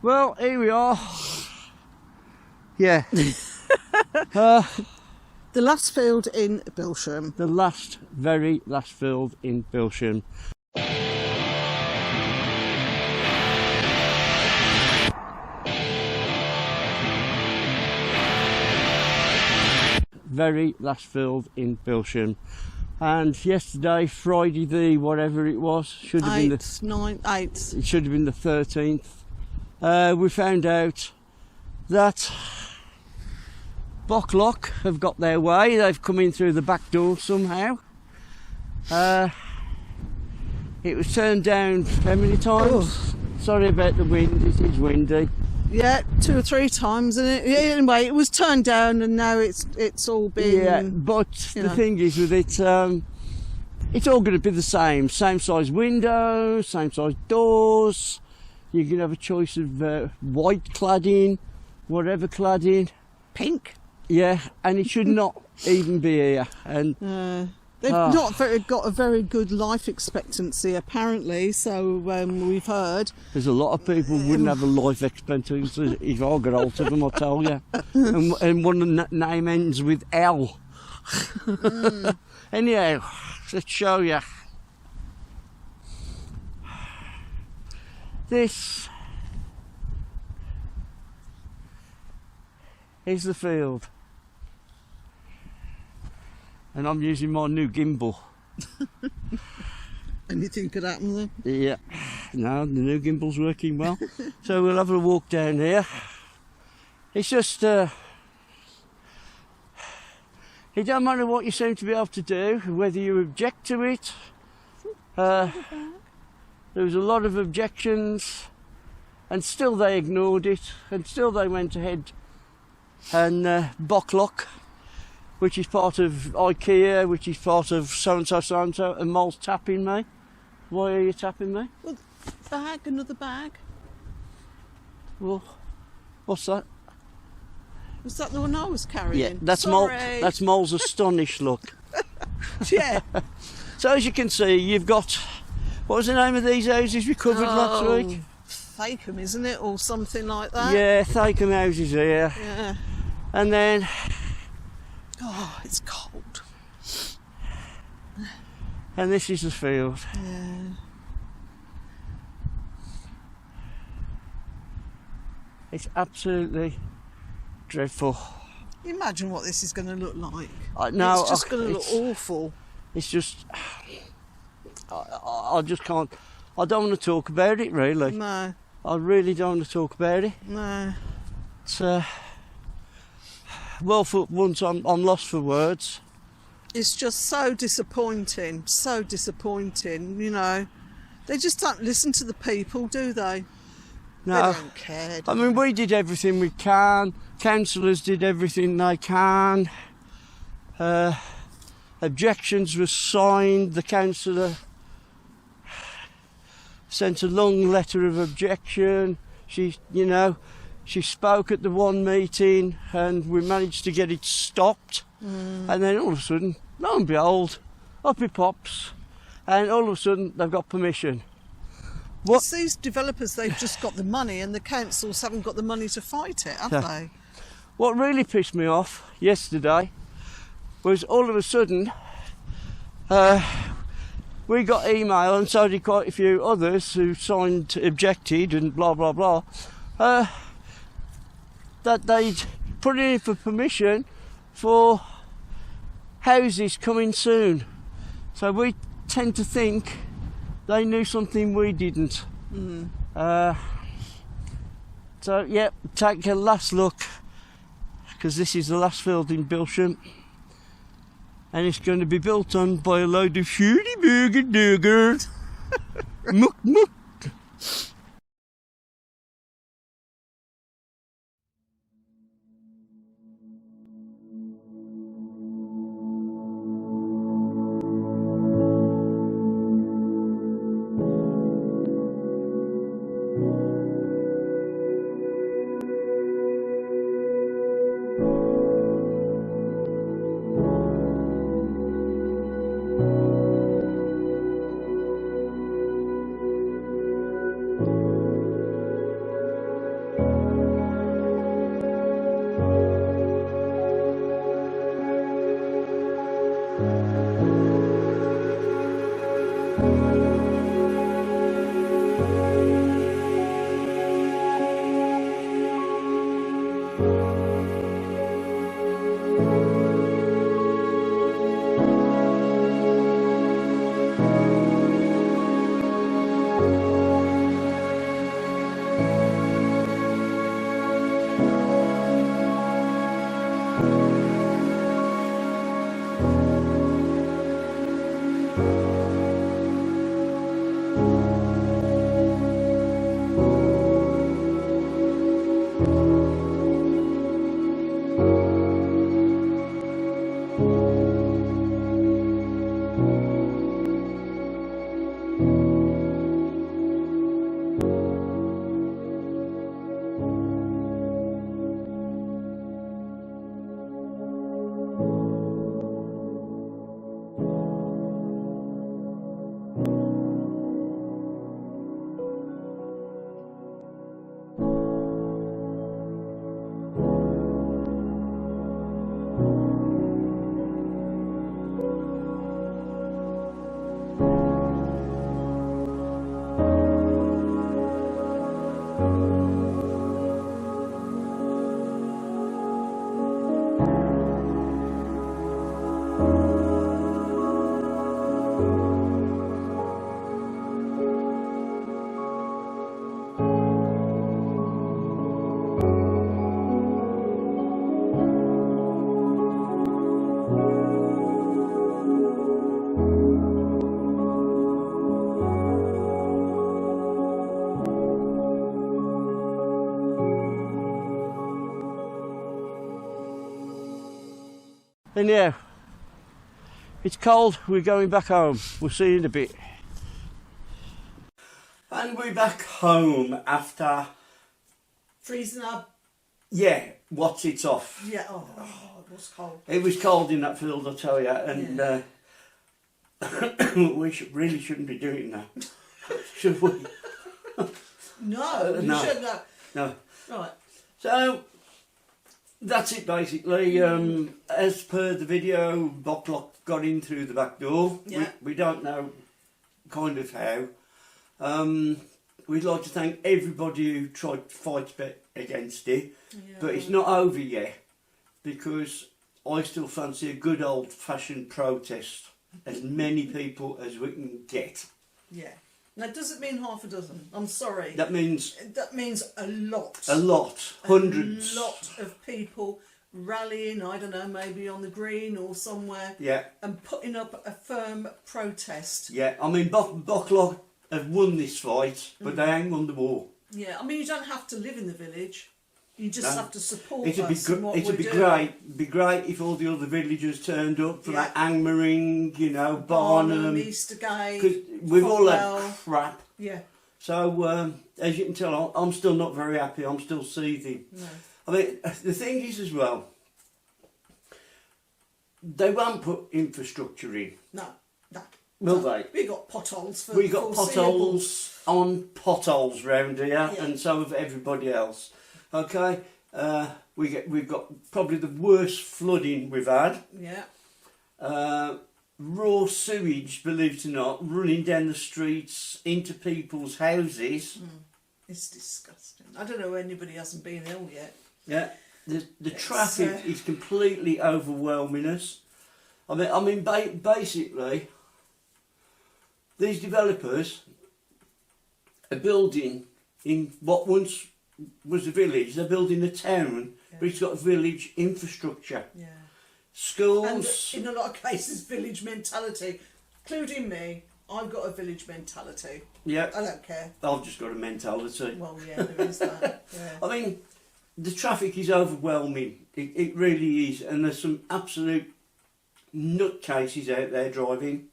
Well, here we are. Yeah. The last field in Bilsham. The very last field in Bilsham. Very last field in Bilsham. And yesterday, Friday the whatever it was, should have been the 8th. It should have been the 13th. We found out that Boklok have got their way. They've come in through the back door somehow. It was turned down how many times? Oh. Sorry about the wind, it is windy. Yeah, 2 or 3 times, isn't it? Anyway, it was turned down and now it's all been... Yeah, but the thing is with it, it's all going to be the same size windows, same size doors. You can have a choice of white cladding, whatever cladding. Pink? Yeah, and it should not even be here. And they've not got a very good life expectancy, apparently, so we've heard. There's a lot of people who wouldn't have a life expectancy if I got hold of them, I'll tell you. And one of the name ends with L. Anyhow, let's show you. This is the field. And I'm using my new gimbal. Anything could happen then? Yeah, no, the new gimbal's working well. So we'll have a walk down here. It's just, it don't matter what you seem to be able to do, whether you object to it. There was a lot of objections, and still they ignored it, and still they went ahead and Boklok, which is part of IKEA, which is part of so-and-so, so-and-so, and Mole's tapping me. Why are you tapping me? Well, bag, another bag. Well, what's that? Was that the one I was carrying? Yeah, that's Mole's astonished look. Yeah. So as you can see, you've got, what was the name of these houses we covered last week? Thacum, isn't it? Or something like that? Yeah, Thacum houses here. Yeah. And then... Oh, it's cold. And this is the field. Yeah. It's absolutely dreadful. Imagine what this is going to look like. No, it's just going to look awful. It's just... I just can't... I don't want to talk about it, really. No. I really don't want to talk about it. No. It's... well, for once, I'm lost for words. It's just so disappointing, you know. They just don't listen to the people, do they? No. They don't care. I mean, we did everything we can. Councillors did everything they can. Objections were signed. The councillor sent a long letter of objection. She spoke at the one meeting and we managed to get it stopped. And then all of a sudden, lo and behold, up it pops. And all of a sudden, they've got permission. It's these developers, they've just got the money and the councils haven't got the money to fight it, have they? What really pissed me off yesterday was all of a sudden, we got email, and so did quite a few others who objected and blah, blah, blah, that they'd put in for permission for houses coming soon. So we tend to think they knew something we didn't. So, yeah, take a last look, because this is the last field in Bilsham. And it's going to be built on by a load of shooty burger duggers. Muck, muck. Anyhow, it's cold, we're going back home. We'll see you in a bit. And we're back home after... Freezing up. Yeah, what's it off? Yeah, oh, it was cold. It was cold in that field, I tell you, and we really shouldn't be doing that, should we? No, you no. shouldn't have. No. Right. So, that's it basically. As per the video, Boklok got in through the back door. Yeah. We don't know kind of how. We'd like to thank everybody who tried to fight against it, but it's not over yet, because I still fancy a good old-fashioned protest, as many people as we can get. Yeah. That doesn't mean half a dozen. I'm sorry. That means a lot. a lot, hundreds. A lot of people rallying, I don't know, maybe on the green or somewhere. Yeah. And putting up a firm protest. Yeah, I mean, Boklok have won this fight, but they ain't won the war. Yeah, I mean, you don't have to live in the village. You just have to support It'd us and what we're doing. It'd be great if all the other villagers turned up for that Angmering, you know, Barnum, Eastergate. Because we've all had crap. Yeah. So, as you can tell, I'm still not very happy. I'm still seething. No. I mean, the thing is as well, they won't put infrastructure in. No. Will they? We got potholes for We got potholes on potholes round here, and so have everybody else. Okay, we've got probably the worst flooding we've had. Yeah. Raw sewage, believe it or not, running down the streets into people's houses. It's disgusting. I don't know anybody hasn't been ill yet. Yeah, the traffic is completely overwhelming us. I mean, basically, these developers are building in what once was a village. They're building a town, but it's got village infrastructure. Yeah. Schools. And in a lot of cases, village mentality, including me. I've got a village mentality. Yeah. I don't care. I've just got a mentality. Well, yeah, there is that. Yeah. I mean, the traffic is overwhelming. It really is, and there's some absolute nutcases out there driving.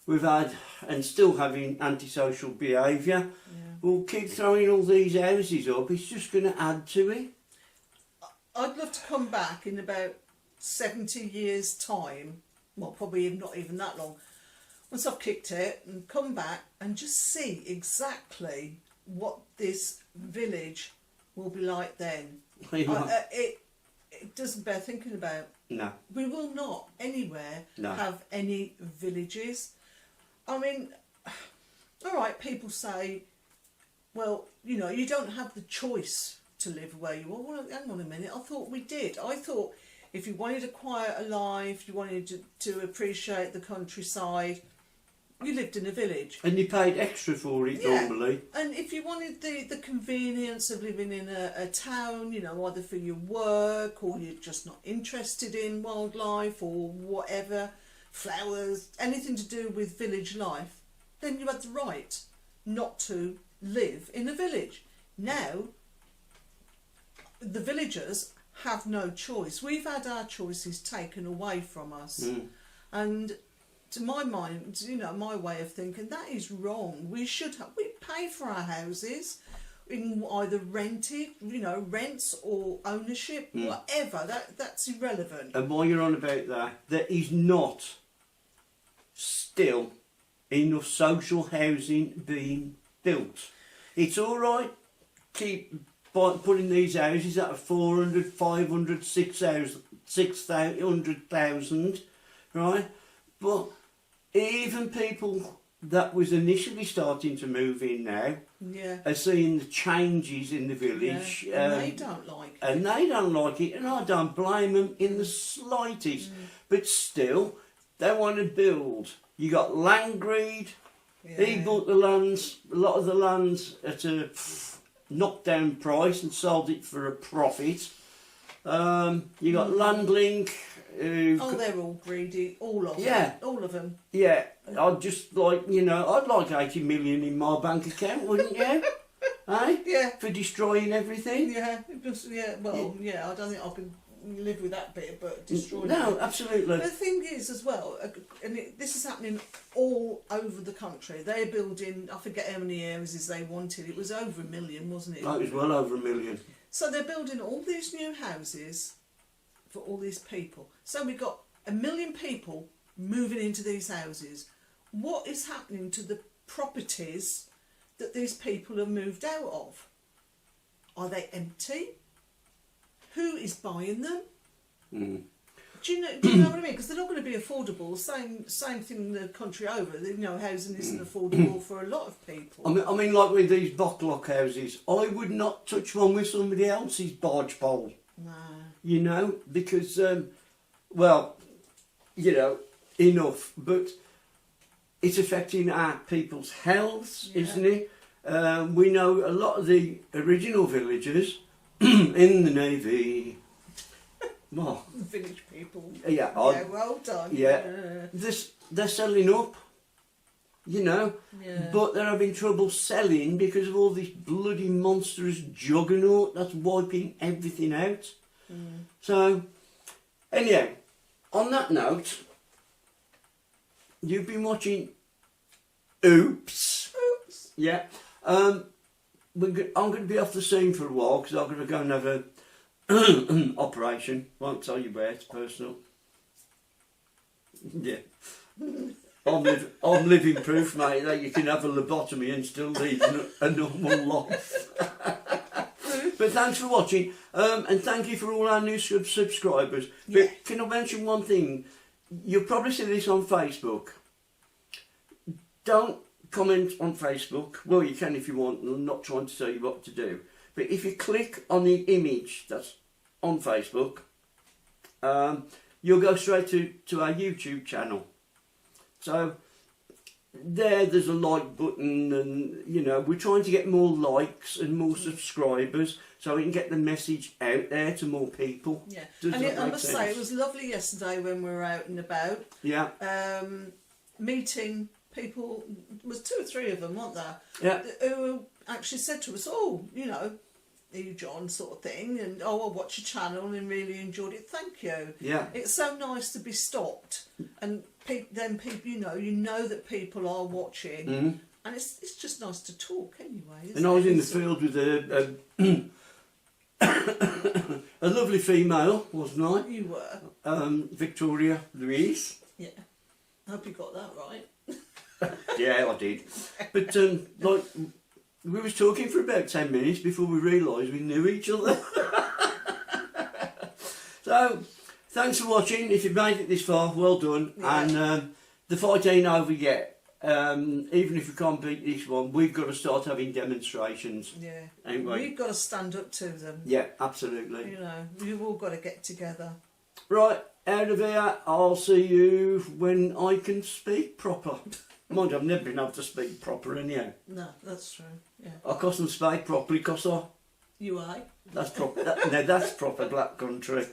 We've had and still having antisocial behaviour. We'll keep throwing all these houses up. It's just going to add to it. I'd love to come back in about 70 years' time. Well, probably not even that long. Once I've kicked it, and come back and just see exactly what this village will be like then. It doesn't bear thinking about. No. We will not anywhere have any villages. I mean, all right, people say, well, you know, you don't have the choice to live where you are. Well, hang on a minute, I thought we did. I thought if you wanted a quieter life, you wanted to appreciate the countryside, you lived in a village. And you paid extra for it normally. And if you wanted the convenience of living in a town, you know, either for your work or you're just not interested in wildlife or whatever, flowers, anything to do with village life, then you had the right not to live in a village. Now, the villagers have no choice. We've had our choices taken away from us. And to my mind, you know, my way of thinking, that is wrong. We pay for our houses in either rented, you know, rents or ownership, whatever. That's irrelevant. And while you're on about that, there is not still enough social housing being built. It's all right, keep putting these houses at 400, 500, 600,000, right? But even people that was initially starting to move in now are seeing the changes in the village. And they don't like it. And they don't like it, and I don't blame them in the slightest. But still, they want to build. You got land greed. He bought the lands, a lot of the lands at a knockdown price and sold it for a profit. You got Landlink. They're all greedy, all of them. All of them. Yeah, I'd just like, you know, I'd like 80 million in my bank account, wouldn't you? Eh? Yeah. For destroying everything. Yeah, I don't think I could live with that bit, but destroy No, it. absolutely. But the thing is, as well, and this is happening all over the country. They're building, I forget how many houses they wanted. It was over 1 million, wasn't it? Oh, it was well over 1 million. So they're building all these new houses for all these people. So we've got 1 million people moving into these houses. What is happening to the properties that these people have moved out of? Are they empty? Who is buying them? Mm. Do you know what I mean? Because they're not going to be affordable. Same thing the country over. You know, housing isn't affordable for a lot of people. I mean, like with these Boklok houses, I would not touch one with somebody else's barge pole. No. You know, because, well, you know, enough. But it's affecting our people's health, isn't it? We know a lot of the original villagers in the Navy. Well, Village people. yeah, well done. Yeah, they're selling up, you know, but they're having trouble selling because of all this bloody monstrous juggernaut that's wiping everything out. So, anyhow, on that note, you've been watching Oops. Yeah. I'm going to be off the scene for a while because I'm going to go and have a operation. Won't tell you where, it's personal. Yeah. I'm living proof, mate, that you can have a lobotomy and still lead a normal life. But thanks for watching, and thank you for all our new subscribers. Yeah. But can I mention one thing? You'll probably see this on Facebook. Don't comment on Facebook. Well, you can if you want. I'm not trying to tell you what to do. But if you click on the image that's on Facebook, you'll go straight to our YouTube channel. So there's a like button, and you know, we're trying to get more likes and more subscribers so we can get the message out there to more people. Yeah. Does And that I make must sense? say, it was lovely yesterday when we were out and about. Yeah. Meeting people, was 2 or 3 of them, weren't there? Yeah. Who actually said to us, oh, you know, are you John, sort of thing, and oh, I watch your channel and really enjoyed it, thank you. Yeah. It's so nice to be stopped, and then people, you know that people are watching, and it's just nice to talk anyway. And I was in the field with a lovely female, wasn't I? You were. Victoria Louise. Yeah. I hope you got that right. Yeah, I did. But like, we was talking for about 10 minutes before we realised we knew each other. So, thanks for watching. If you've made it this far, well done. Yeah. And the fight ain't over yet. Even if we can't beat this one, we've got to start having demonstrations. Yeah. Ain't we? We've got to stand up to them. Yeah, absolutely. You know, we've all got to get together. Right, out of here, I'll see you when I can speak proper. Mind you, I've never been able to speak proper anyhow. No, that's true. Yeah. I can't speak properly because You are. that's proper. Now that's proper black country.